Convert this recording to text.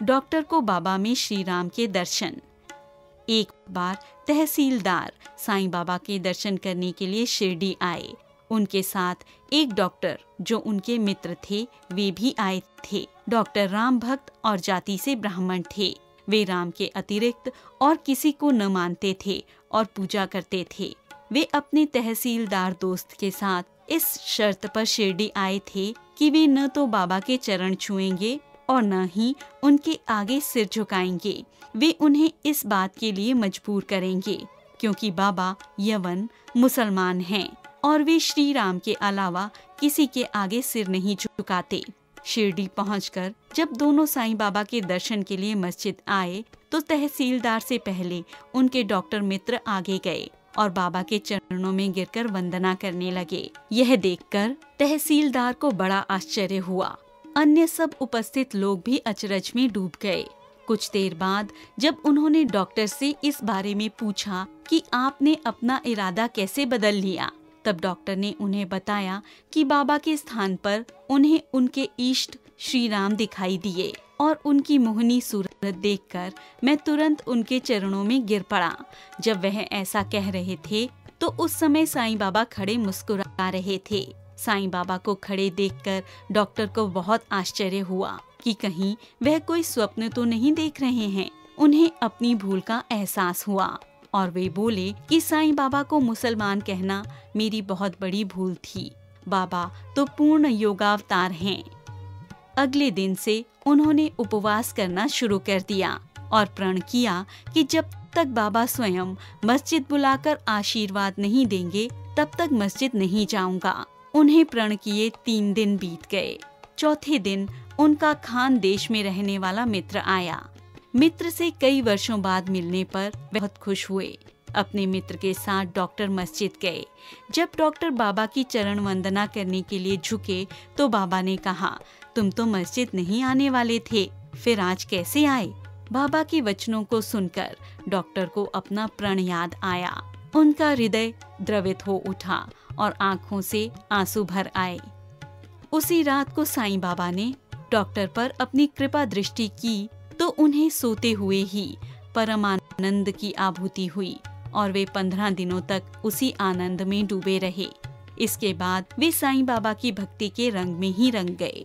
Doctor को बाबा में श्री राम के दर्शन। एक बार तहसीलदार साईं बाबा के दर्शन करने के लिए शिरडी आए। उनके साथ एक डॉक्टर जो उनके मित्र थे वे भी आए थे। डॉक्टर राम भक्त और जाति से ब्राह्मण थे। वे राम के अतिरिक्त और किसी को न मानते थे और पूजा करते थे। वे अपने तहसीलदार दोस्त के साथ इस शर्त पर शिरडी आए थे कि वे न तो बाबा के चरण छुएंगे और न ही उनके आगे सिर झुकाएंगे। वे उन्हें इस बात के लिए मजबूर करेंगे क्योंकि बाबा यवन मुसलमान हैं और वे श्री राम के अलावा किसी के आगे सिर नहीं झुकाते। शिरडी पहुंचकर जब दोनों साईं बाबा के दर्शन के लिए मस्जिद आए तो तहसीलदार से पहले उनके डॉक्टर मित्र आगे गए और बाबा के चरणों में गिरकर वंदना करने लगे। यह देखकर तहसीलदार को बड़ा आश्चर्य हुआ। अन्य सब उपस्थित लोग भी अचरज में डूब गए। कुछ देर बाद जब उन्होंने डॉक्टर से इस बारे में पूछा कि आपने अपना इरादा कैसे बदल लिया, तब डॉक्टर ने उन्हें बताया कि बाबा के स्थान पर उन्हें उनके इष्ट श्री राम दिखाई दिए और उनकी मोहनी सूरत देखकर मैं तुरंत उनके चरणों में गिर पड़ा। जब वह ऐसा कह रहे थे तो उस समय साईं बाबा खड़े मुस्कुरा रहे थे। साईं बाबा को खड़े देखकर डॉक्टर को बहुत आश्चर्य हुआ कि कहीं वह कोई स्वप्न तो नहीं देख रहे हैं। उन्हें अपनी भूल का एहसास हुआ और वे बोले कि साईं बाबा को मुसलमान कहना मेरी बहुत बड़ी भूल थी। बाबा तो पूर्ण योगावतार हैं। अगले दिन से उन्होंने उपवास करना शुरू कर दिया और प्रण किया कि जब तक बाबा स्वयं मस्जिद बुलाकर आशीर्वाद नहीं देंगे तब तक मस्जिद नहीं जाऊंगा। उन्हें प्रण किए 3 दिन बीत गए। चौथे दिन उनका खान देश में रहने वाला मित्र आया। मित्र से कई वर्षों बाद मिलने पर बहुत खुश हुए। अपने मित्र के साथ डॉक्टर मस्जिद गए। जब डॉक्टर बाबा की चरण वंदना करने के लिए झुके तो बाबा ने कहा, तुम तो मस्जिद नहीं आने वाले थे, फिर आज कैसे आए? बाबा के वचनों को सुनकर डॉक्टर को अपना प्रण याद आया। उनका हृदय द्रवित हो उठा और आंखों से आंसू भर आए। उसी रात को साईं बाबा ने डॉक्टर पर अपनी कृपा दृष्टि की तो उन्हें सोते हुए ही परमानंद की अनुभूति हुई और वे 15 दिनों तक उसी आनंद में डूबे रहे। इसके बाद वे साईं बाबा की भक्ति के रंग में ही रंग गए।